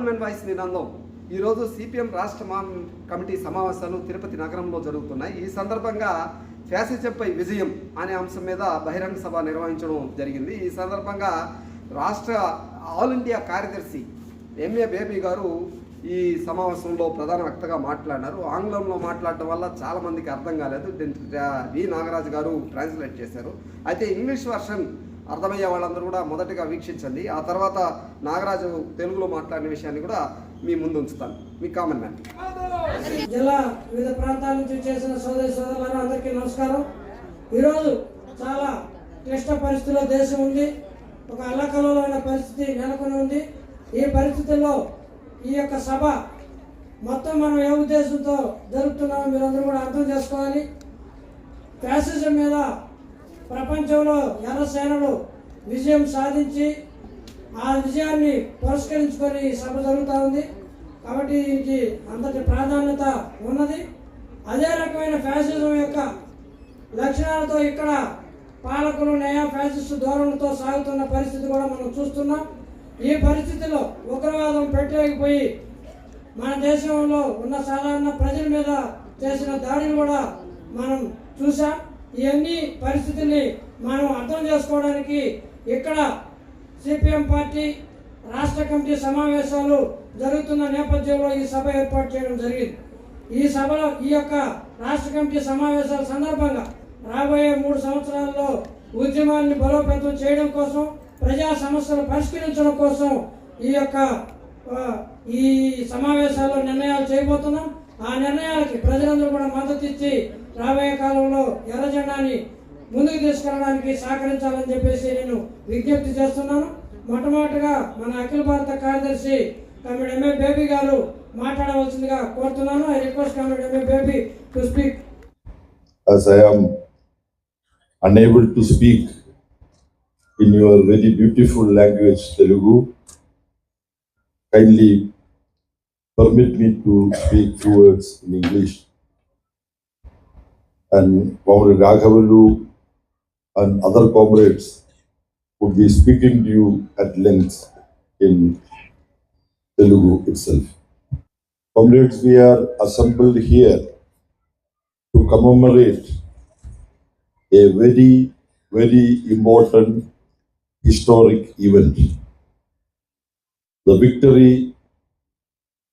Common men voice నినాదం ఈరోజు CPM రాష్ట్ర కమిటీ సమావేశాలు తిరుపతి నగరంలో జరుగుతున్నాయి. ఈ సందర్భంగా ఫ్యాసిజంపై విజయం అనే అంశం మీద బహిరంగ సభ నిర్వహించడం జరిగింది. ఈ సందర్భంగా రాష్ట్ర ఆల్ ఇండియా కార్యదర్శి ఎంఏ బేబీ గారు ఈ సమావేశంలో ప్రధాన వక్తగా మాట్లాడినారు. ఆంగ్లంలో మాట్లాడటం వల్ల చాలామందికి అర్థం కాలేదు. వి నాగరాజు గారు ట్రాన్స్లేట్ చేశారు. అయితే ఇంగ్లీష్ వర్షన్ అర్థమయ్యే వాళ్ళందరూ కూడా మొదటగా వీక్షించండి. ఆ తర్వాత నాగరాజు తెలుగులో మాట్లాడిన విషయాన్ని కూడా మీ ముందు ఉంచుతాను. మీ కామన్ మ్యాన్. జిల్లా వివిధ ప్రాంతాల నుంచి చేసిన సోదరులు అందరికీ నమస్కారం. ఈరోజు చాలా క్లిష్ట పరిస్థితుల్లో దేశం ఉంది. ఒక అల్లకల్లోలైన పరిస్థితి నెలకొని ఉంది. ఈ పరిస్థితుల్లో ఈ యొక్క సభ మొత్తం మనం ఏ ఉద్దేశంతో జరుపుతున్నామో మీరందరూ కూడా అర్థం చేసుకోవాలి. ఫ్యాసిజం మీద ప్రపంచంలో ఎర్ర సేనలు విజయం సాధించి ఆ విజయాన్ని పురస్కరించుకొని ఈ సభ జరుగుతూ ఉంది. కాబట్టి దీనికి అంతటి ప్రాధాన్యత ఉన్నది. అదే రకమైన ఫ్యాసిజం యొక్క లక్షణాలతో ఇక్కడ పాలకులు నయా ఫ్యాసిస్టు ధోరణితో సాగుతున్న పరిస్థితి కూడా మనం చూస్తున్నాం. ఈ పరిస్థితిలో ఉగ్రవాదం పెట్టలేకపోయి మన దేశంలో ఉన్న సాధారణ ప్రజల మీద చేసిన దాడిని కూడా మనం చూసాం. ఇవన్నీ పరిస్థితిని మనం అర్థం చేసుకోవడానికి ఇక్కడ సిపిఎం పార్టీ రాష్ట్ర కమిటీ సమావేశాలు జరుగుతున్న నేపథ్యంలో ఈ సభ ఏర్పాటు చేయడం జరిగింది. ఈ సభలో ఈ యొక్క రాష్ట్ర కమిటీ సమావేశాల సందర్భంగా రాబోయే 3 సంవత్సరాల్లో ఉద్యమాన్ని బలోపేతం చేయడం కోసం, ప్రజా సమస్యలు పరిష్కరించడం కోసం ఈ సమావేశాల్లో నిర్ణయాలు చేయబోతున్నాం. ఆ నిర్ణయాలకి ప్రజలందరూ కూడా మద్దతు ఇచ్చి రాబోయే కాలంలో ఎర్ర జెండాని ముందుకు తీసుకెళ్ళడానికి సహకరించాలని చెప్పేసి నేను విజ్ఞప్తి చేస్తున్నాను. మొట్టమొదటిగా మన అఖిల భారత కార్యదర్శి కామ్రేడ్ ఎంఏ బేబీ గారు మాట్లాడవలసిందిగా కోరుతున్నాను. I request comrade MA baby to speak. As I am unable to speak in your very beautiful language Telugu, kindly permit me to speak few words in English. And Comrade Raghavulu and other comrades would be speaking to you at length in Telugu itself. Comrades, we are assembled here to commemorate a very, very important historic event. The victory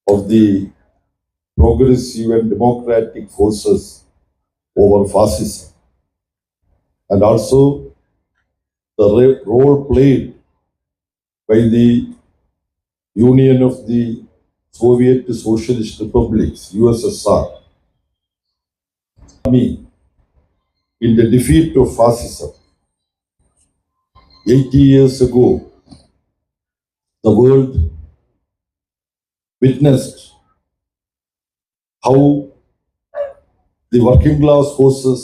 of the progressive and democratic forces over fascism, and also the role played by the Union of the Soviet Socialist Republics, USSR, in the defeat of fascism. 80 years ago, the world witnessed how the working class forces,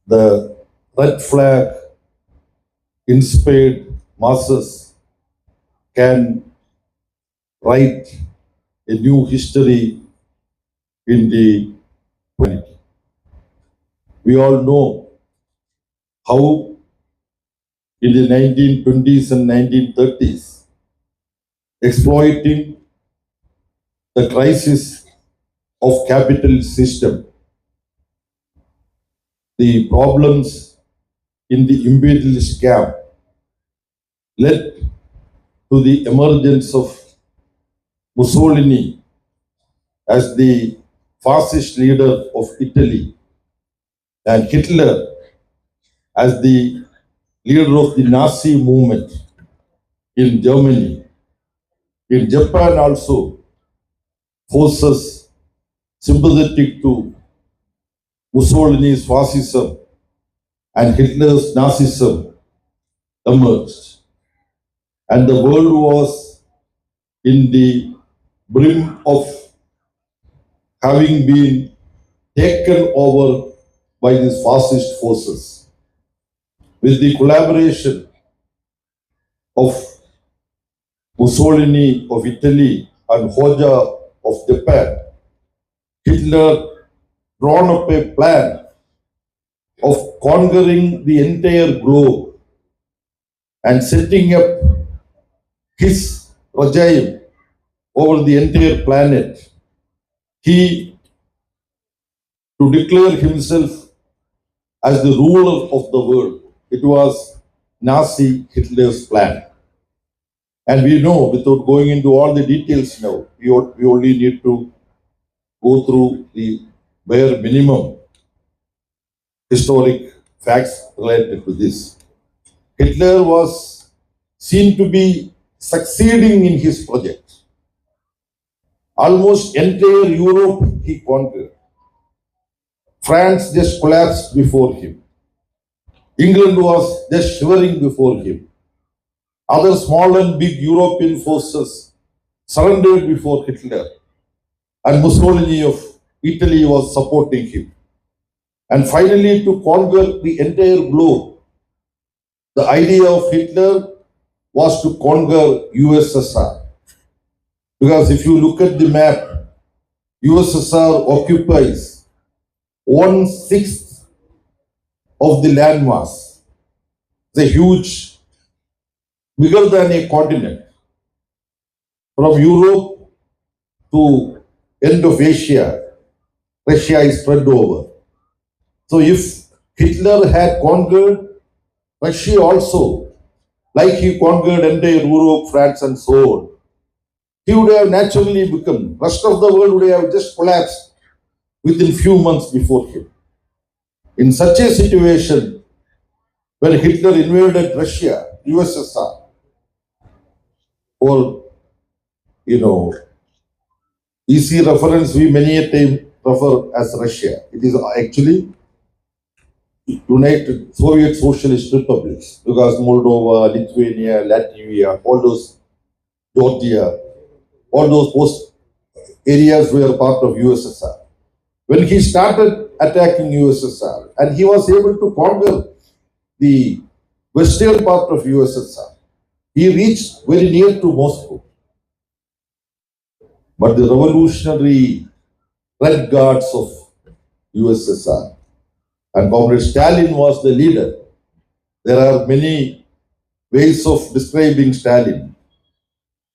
the red flag inspired masses can write a new history in the humanity. We all know how in the 1920s and 1930s, exploiting the crisis of capital system, the problems in the imperialist camp led to the emergence of Mussolini as the fascist leader of Italy and Hitler as the leader of the Nazi movement in Germany. In Japan also, forces sympathetic to Mussolini's fascism and Hitler's Nazism emerged. And the world was in the brim of having been taken over by these fascist forces. With the collaboration of Mussolini of Italy and Hoxha of Japan, Hitler drawn up a plan of conquering the entire globe and setting up his regime over the entire planet. He, to declare himself as the ruler of the world, it was Nazi Hitler's plan. And we know, without going into all the details now, we only need to go through the bare minimum historic facts related to this. Hitler was seen to be succeeding in his project. Almost entire Europe he conquered. France just collapsed before him. England was just shivering before him. Other small and big European forces surrendered before Hitler, and Mussolini of Italy was supporting him. And finally, to conquer the entire globe, the idea of Hitler was to conquer USSR. Because if you look at the map, USSR occupies 1/6 of the landmass. It's a huge, bigger than a continent. From Europe to end of Asia, Russia is spread over. So if Hitler had conquered Russia also, like he conquered entire Europe, France and so on, he would have naturally become, rest of the world would have just collapsed within few months before him. In such a situation, when Hitler invaded Russia, USSR, or, easy reference we many a time refer as Russia. It is actually United Soviet Socialist Republics, because Moldova, Lithuania, Latvia, all those, Georgia, all those post areas were part of USSR. When he started attacking USSR and he was able to conquer the western part of USSR, he reached very near to Moscow. But the revolutionary Red Guards of USSR, and Comrade Stalin was the leader. There are many ways of describing Stalin.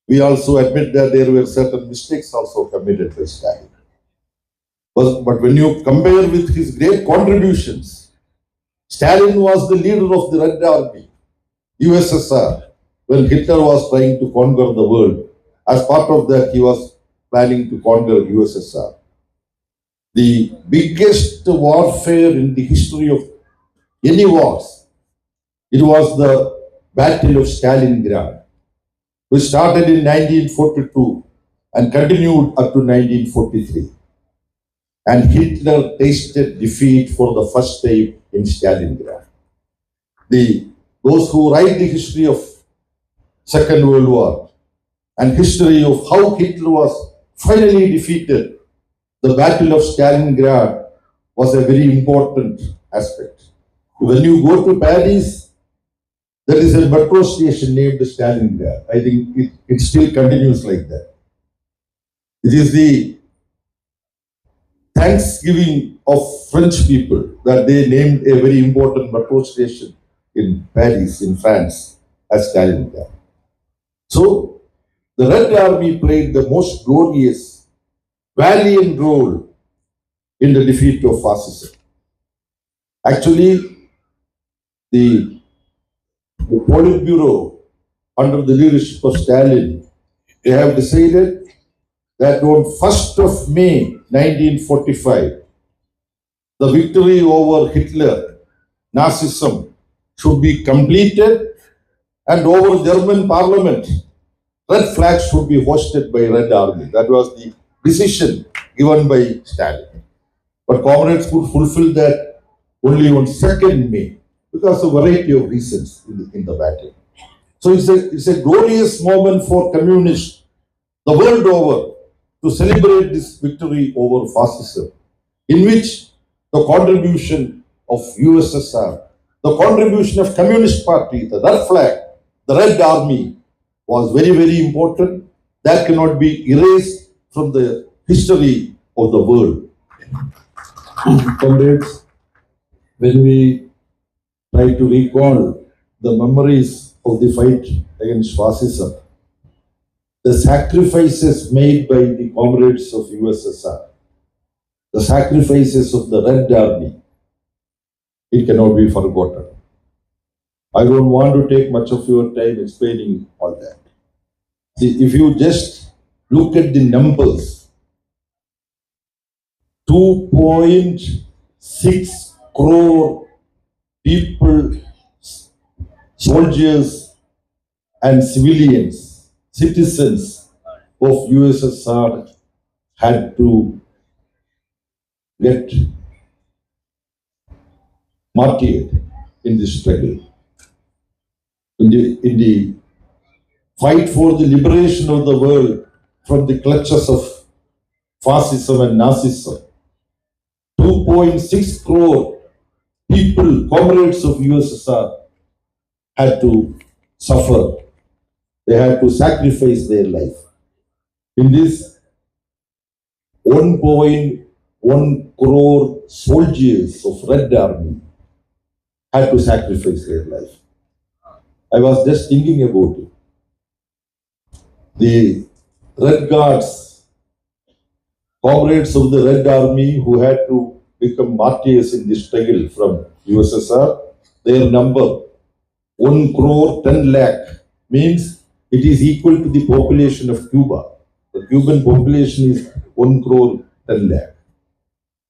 We also admit that there were certain mistakes also committed by Stalin. But when you compare with his great contributions, Stalin was the leader of the Red Army, USSR, when Hitler was trying to conquer the world. As part of that, he was planning to conquer USSR. The biggest warfare in the history of any wars, it was the Battle of Stalingrad, which started in 1942 and continued up to 1943. And Hitler tasted defeat for the first time in Stalingrad. Those who write the history of Second World War and history of how Hitler was finally defeated, the Battle of Stalingrad was a very important aspect. When you go to Paris, there is a metro station named Stalingrad. I think it still continues like that. It is the thanksgiving of French people that they named a very important metro station in Paris, in France, as Stalingrad. So, the Red Army played the most glorious, valiant role in the defeat of fascism. Actually, the Politburo, under the leadership of Stalin, they have decided that on 1st of May 1945, the victory over Hitler, Nazism, should be completed, and over German parliament, red flags should be hoisted by Red Army. That was the decision given by Stalin. But comrades could fulfill that only on 2nd May because of a variety of reasons in the battle. So it's a glorious moment for communists the world over to celebrate this victory over fascism, in which the contribution of USSR, the contribution of Communist Party, the Red Flag, the Red Army was very, very important. That cannot be erased from the history of the world. Comrades, when we try to recall the memories of the fight against fascism, the sacrifices made by the comrades of USSR, the sacrifices of the Red Army, it cannot be forgotten. I don't want to take much of your time explaining all that. See, if you just look at the numbers, 2.6 crore people, soldiers and civilians, citizens of USSR had to get martyred in this struggle. In the fight for the liberation of the world from the clutches of fascism and Nazism, 2.6 crore people, comrades of USSR, had to suffer. They had to sacrifice their life. In this, 1.1 crore soldiers of Red Army had to sacrifice their life. I was just thinking about it. The Red Guards, comrades of the Red Army who had to become martyrs in this struggle from USSR, their number 1 crore 10 lakh means it is equal to the population of Cuba. The Cuban population is 1 crore 10 lakh.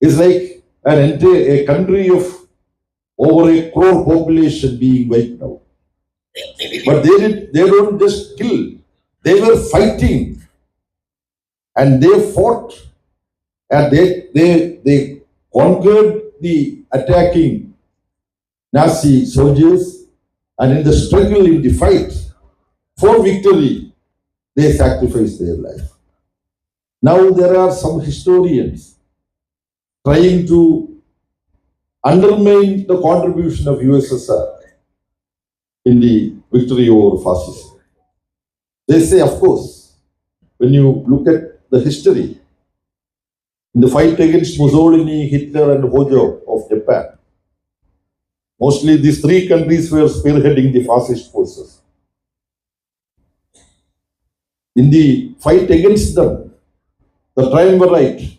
It's like a country of over a crore population being wiped out. But they don't just kill. They were fighting and they fought and they conquered the attacking Nazi soldiers, and in the struggle, in the fight for victory, they sacrificed their life. Now there are some historians trying to undermine the contribution of USSR in the victory over fascism. They say, of course, when you look at the history, in the fight against Mussolini, Hitler and Hojo of Japan, mostly these three countries were spearheading the fascist forces. In the fight against them, the triumvirate,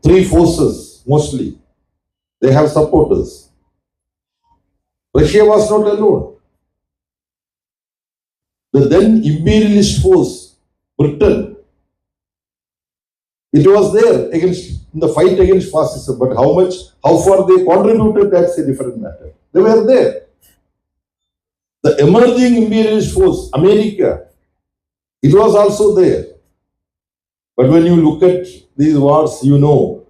three forces mostly, they have supporters. Russia was not alone. The then imperialist force, Britain, it was there against in the fight against fascism, but how far they contributed, that's a different matter. They were there. The emerging imperialist force, America, it was also there. But when you look at these wars, you know,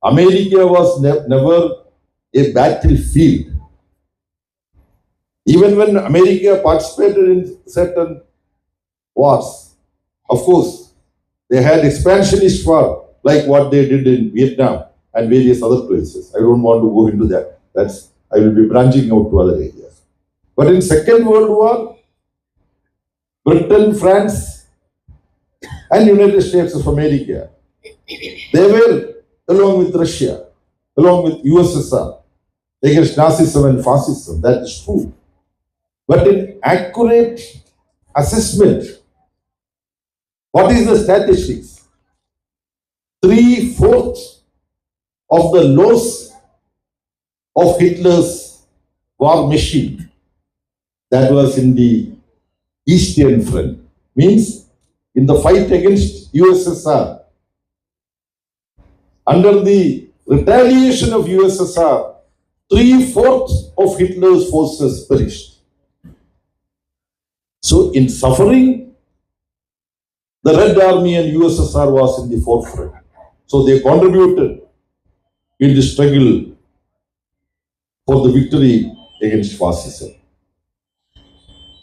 America was never a battlefield. Even when America participated in certain wars, of course, they had expansionist war, like what they did in Vietnam and various other places. I don't want to go into that. I will be branching out to other areas. But in Second World War, Britain, France, and United States of America, they were along with Russia, along with USSR, against Nazism and fascism. That is true. But in accurate assessment, what is the statistics? 3/4 of the loss of Hitler's war machine that was in the Eastern Front, means in the fight against USSR, under the retaliation of USSR, 3/4 of Hitler's forces perished. So in suffering, the Red Army and USSR was in the forefront. So they contributed in the struggle for the victory against fascism.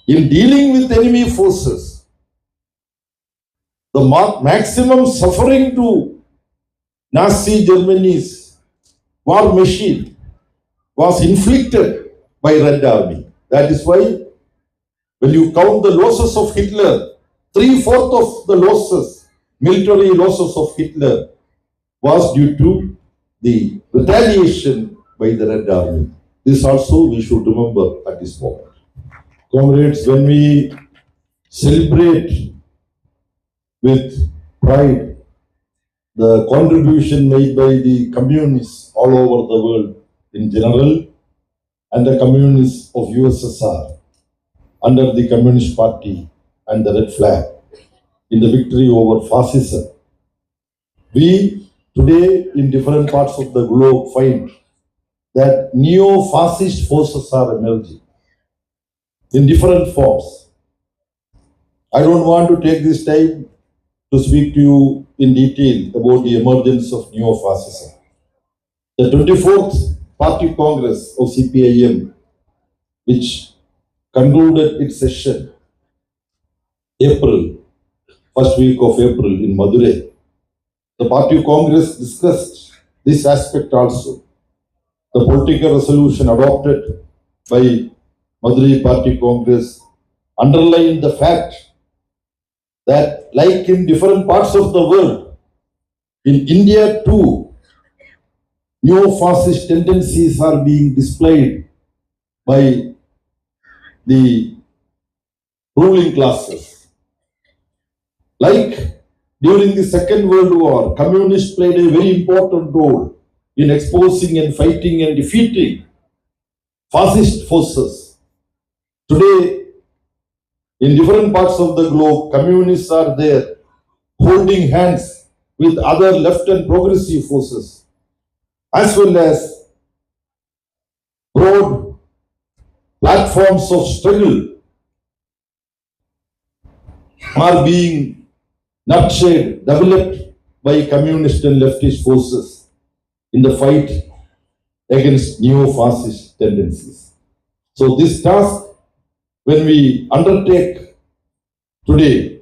In dealing with enemy forces, the maximum suffering to Nazi Germany's war machine was inflicted by Red Army. That is why when you count the losses of Hitler, 3/4 of the losses, military losses of Hitler, was due to the retaliation by the Red Army. This also we should remember at this moment. Comrades, when we celebrate with pride the contribution made by the communists all over the world in general and the communists of USSR under the Communist Party and the red flag in the victory over fascism. We today in different parts of the globe find that neo-fascist forces are emerging in different forms. I don't want to take this time to speak to you in detail about the emergence of neo-fascism. The 24th Party Congress of CPIM, which concluded its session first week of April in Madurai, the Party Congress discussed this aspect also. The political resolution adopted by Madurai Party Congress underlined the fact that, like in different parts of the world, in India too, neo-fascist tendencies are being displayed by the ruling classes. Like during the Second World War, communists played a very important role in exposing and fighting and defeating fascist forces. Today, in different parts of the globe, communists are there holding hands with other left and progressive forces, as well as broad platforms of struggle are being nurtured, developed by communist and leftist forces in the fight against neo-fascist tendencies. So this task, when we undertake today,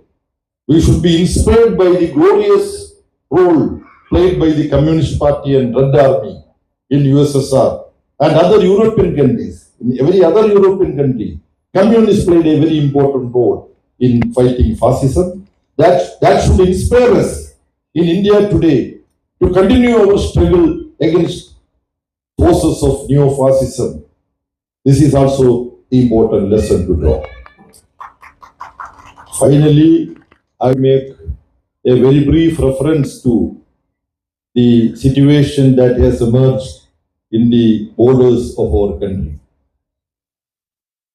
we should be inspired by the glorious role played by the Communist Party and Red Army in USSR and other European countries. In every other European country, communists played a very important role in fighting fascism. That should inspire us in India today to continue our struggle against forces of neo-fascism. This is also the important lesson to draw. Finally, I make a very brief reference to the situation that has emerged in the borders of our country.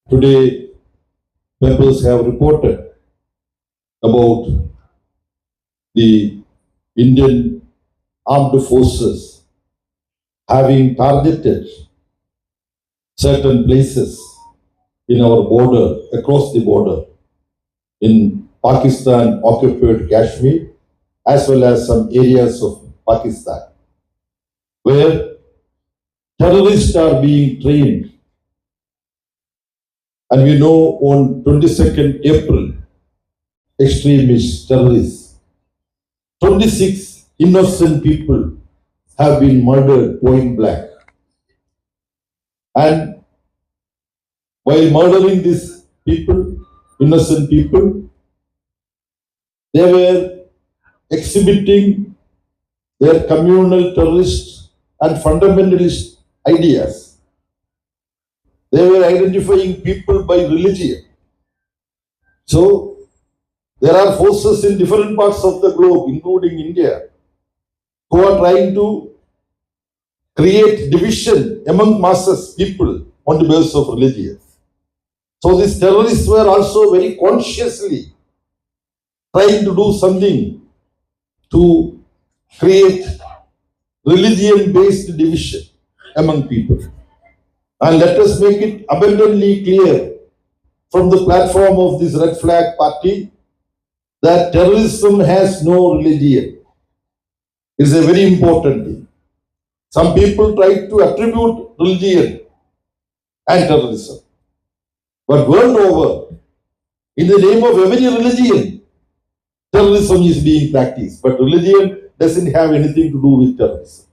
Today, papers have reported about the Indian armed forces having targeted certain places in our border, across the border, in Pakistan occupied Kashmir, as well as some areas of Pakistan, where terrorists are being trained. And we know on 22nd April, extremist terrorists, 26 innocent people have been murdered point blank. And while murdering these people, innocent people, they were exhibiting their communal terrorist and fundamentalist ideas. They were identifying people by religion. So, there are forces in different parts of the globe, including India, who are trying to create division among masses, people, on the basis of religion. So these terrorists were also very consciously trying to do something to create religion-based division among people. And let us make it abundantly clear from the platform of this Red Flag Party that terrorism has no religion. It's a very important thing. Some people try to attribute religion and terrorism. But world over, in the name of every religion, terrorism is being practiced. But religion doesn't have anything to do with terrorism.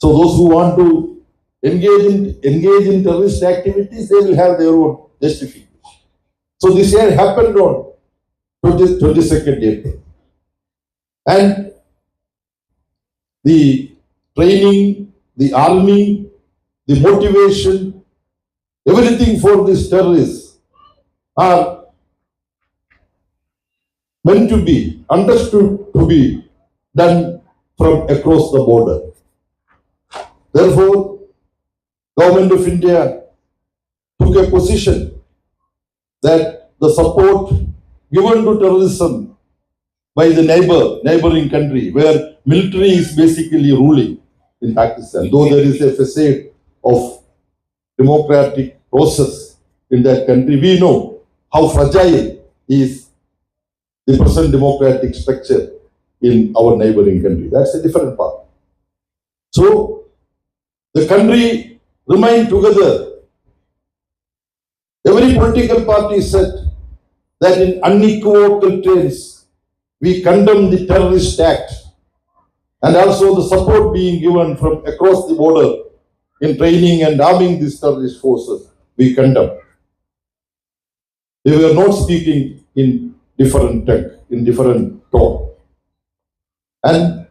So those who want to engage in terrorist activities, they will have their own justification. So this year happened on 22nd April. And the training, the army, the motivation, everything for these terrorists are meant to be, understood to be done from across the border. Therefore, Government of India took a position that the support given to terrorism by the neighboring country, where military is basically ruling in Pakistan, though there is a facade of democratic process in that country, we know how fragile is the present democratic structure in our neighboring country. That's a different part. So the country remained together. Every political party said that in unequivocal terms we condemn the terrorist act and also the support being given from across the border in training and arming these terrorist forces, we condemn. They were not speaking in different tone. And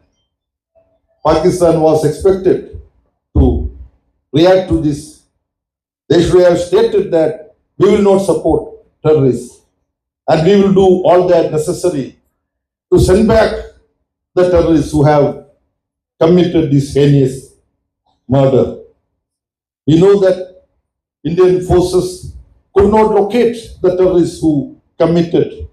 Pakistan was expected to react to this. They should have stated that we will not support terrorists and we will do all that necessary to send back the terrorists who have committed this heinous murder. We know that Indian forces could not locate the terrorists who committed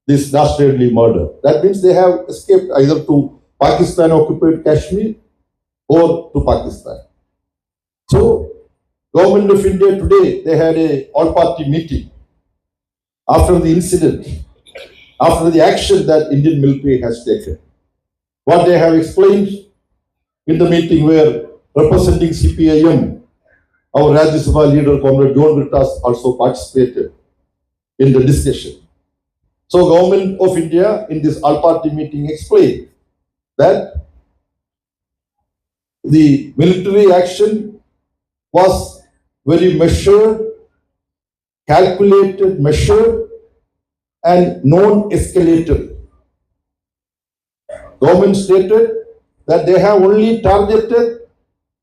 this dastardly murder. That means they have escaped either to Pakistan occupied Kashmir or to Pakistan. So, Government of India today, they had a all-party meeting after the incident, after the action that Indian military has taken. What they have explained in the meeting where representing CPIM, our Rajya Sabha leader, Comrade John Brittas, also participated in the discussion. So Government of India in this all-party meeting explained that the military action was very measured, calculated, measured, and non-escalatory. Government stated that they have only targeted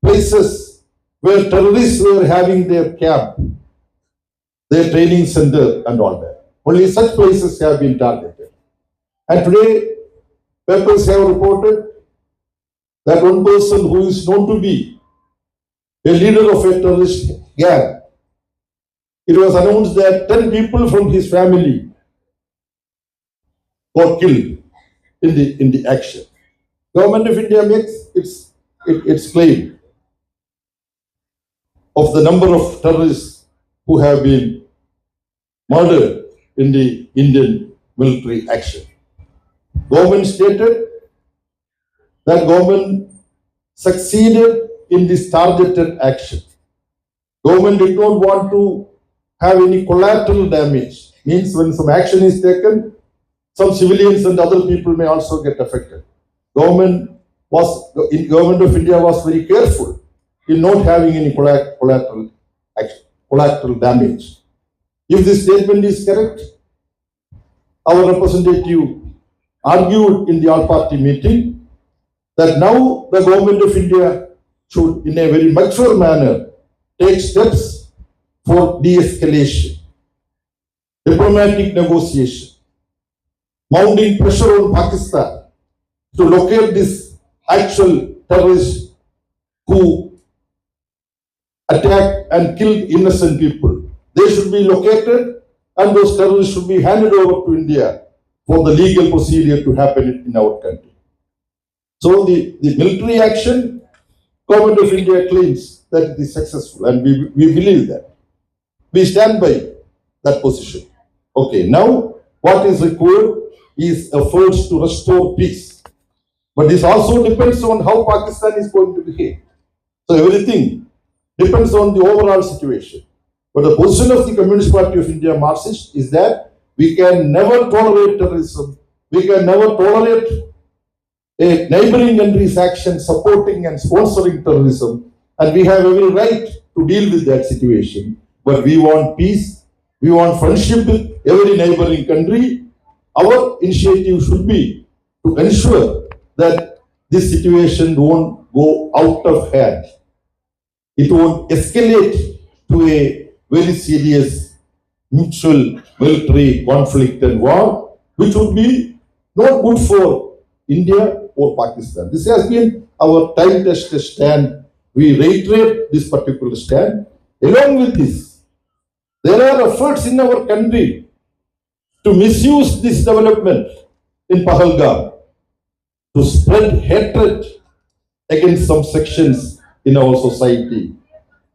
places where terrorists were having their camp, their training center and all that. Only such places have been targeted. And today, papers have reported that one person who is known to be a leader of a terrorist gang, it was announced that 10 people from his family got killed in the action. Government of India makes its claim of the number of terrorists who have been murdered in the Indian military action. Government stated that government succeeded in this targeted action. Government did not want to have any collateral damage. Means when some action is taken, some civilians and other people may also get affected. Government of India was very careful in not having any collateral damage. If this statement is correct, our representative argued in the all-party meeting that now the Government of India should, in a very mature manner, take steps for de-escalation, diplomatic negotiation, mounting pressure on Pakistan to locate these actual terrorists who attacked and killed innocent people. They should be located and those terrorists should be handed over to India for the legal procedure to happen in our country. So the military action, Government of India claims that it is successful and we believe that. We stand by that position. Okay, now what is required is efforts to restore peace. But this also depends on how Pakistan is going to behave. So everything depends on the overall situation. But the position of the Communist Party of India Marxist is that we can never tolerate terrorism. We can never tolerate a neighboring country's action supporting and sponsoring terrorism. And we have every right to deal with that situation. But we want peace. We want friendship with every neighboring country. Our initiative should be to ensure that this situation won't go out of hand. It won't escalate to a very serious mutual military conflict and war. which would be not good for India or Pakistan. This has been our time-tested stand. We reiterate this particular stand. Along with this, there are efforts in our country to misuse this development in Pahalgam to spread hatred against some sections in our society,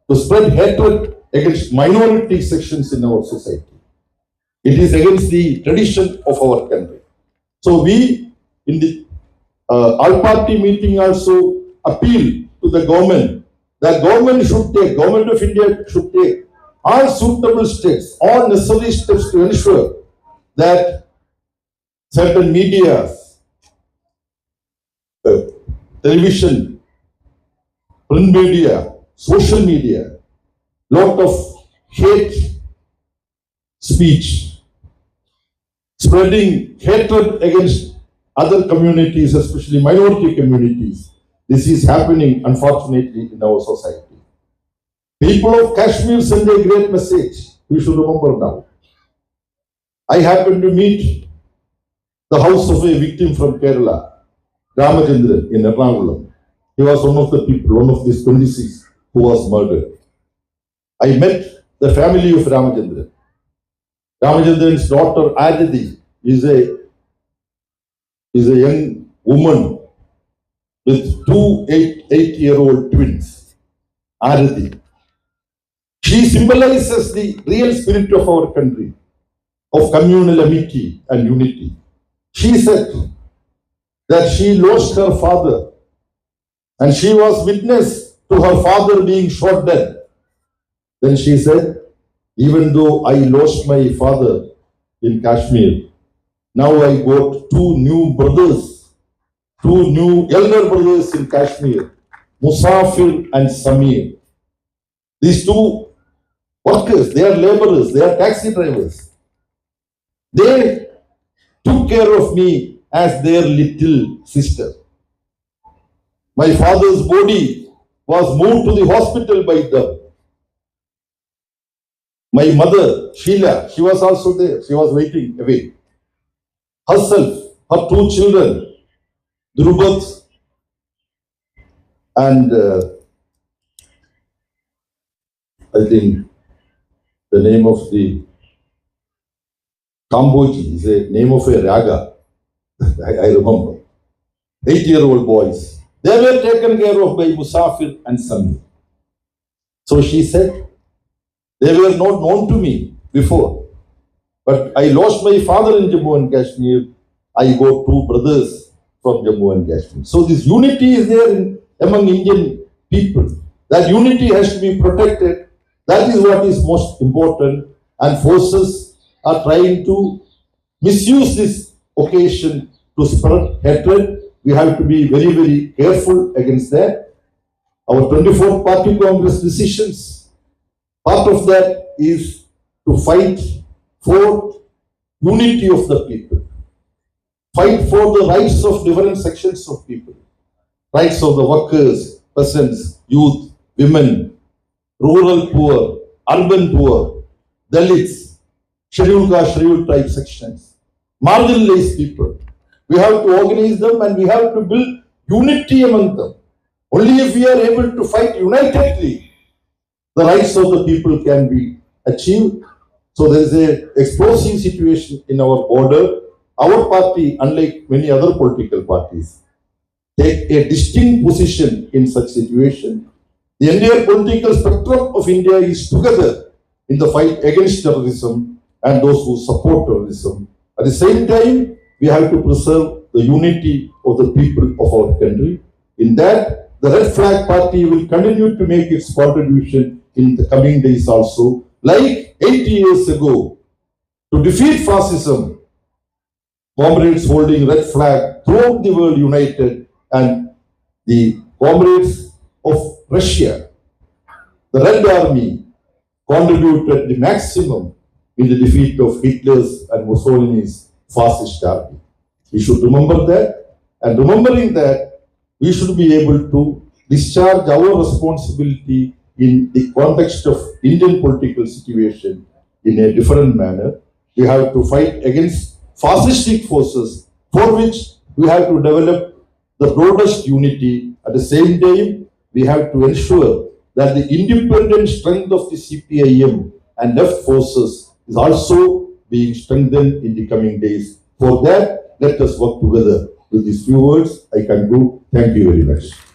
to spread hatred against minority sections in our society. It is against the tradition of our country. So we, in the all-party meeting, also appeal to the government that government of India should take all suitable steps, all necessary steps to ensure that certain medias, television, print media, social media, lot of hate speech, spreading hatred against other communities, especially minority communities. This is happening, unfortunately, in our society. People of Kashmir send a great message. We should remember now. I happened to meet the house of a victim from Kerala, Ramachandran in Ernakulam. He was one of the people, one of these 26 who was murdered. I met the family of Ramachandran. Ramachandran's daughter Aditi is a young woman with two 8-year-old twins. Aditi. She symbolizes the real spirit of our country, of communal amity and unity. She said that she lost her father and she was witness to her father being shot dead. Then she said, even though I lost my father in Kashmir, now I got two new elder brothers in Kashmir, Musafir and Samir. These two workers, they are laborers, they are taxi drivers. They took care of me as their little sister. My father's body was moved to the hospital by them. My mother, Sheila, she was also there. She was waiting away. Herself, her two children, Dhruvat and I think the name of the Kamboji is the name of a raga. I remember. 8-year-old boys. They were taken care of by Musafir and Samir. So she said, they were not known to me before. But I lost my father in Jammu and Kashmir. I got two brothers from Jammu and Kashmir. So this unity is there among Indian people. That unity has to be protected. That is what is most important. And forces are trying to misuse this occasion to spread hatred. We have to be very, very careful against that. Our 24th Party Congress decisions, part of that is to fight for unity of the people. Fight for the rights of different sections of people. Rights of the workers, peasants, youth, women, rural poor, urban poor, Dalits, scheduled caste, scheduled tribe sections, marginalized people. We have to organize them and we have to build unity among them. Only if we are able to fight unitedly, the rights of the people can be achieved. So there is an explosive situation in our border. Our party, unlike many other political parties, take a distinct position in such situation. The entire political spectrum of India is together in the fight against terrorism and those who support terrorism. At the same time, we have to preserve the unity of the people of our country. In that, the Red Flag Party will continue to make its contribution in the coming days also. Like 80 years ago, to defeat fascism, comrades holding red flag throughout the world united, and the comrades of Russia, the Red Army, contributed the maximum in the defeat of Hitler's and Mussolini's fascist army. We should remember that, and remembering that, we should be able to discharge our responsibility in the context of Indian political situation in a different manner. We have to fight against fascistic forces, for which we have to develop the broadest unity. At the same time, we have to ensure that the independent strength of the CPIM and left forces is also being strengthened in the coming days. For that, let us work together. With these few words, I conclude. Thank you very much.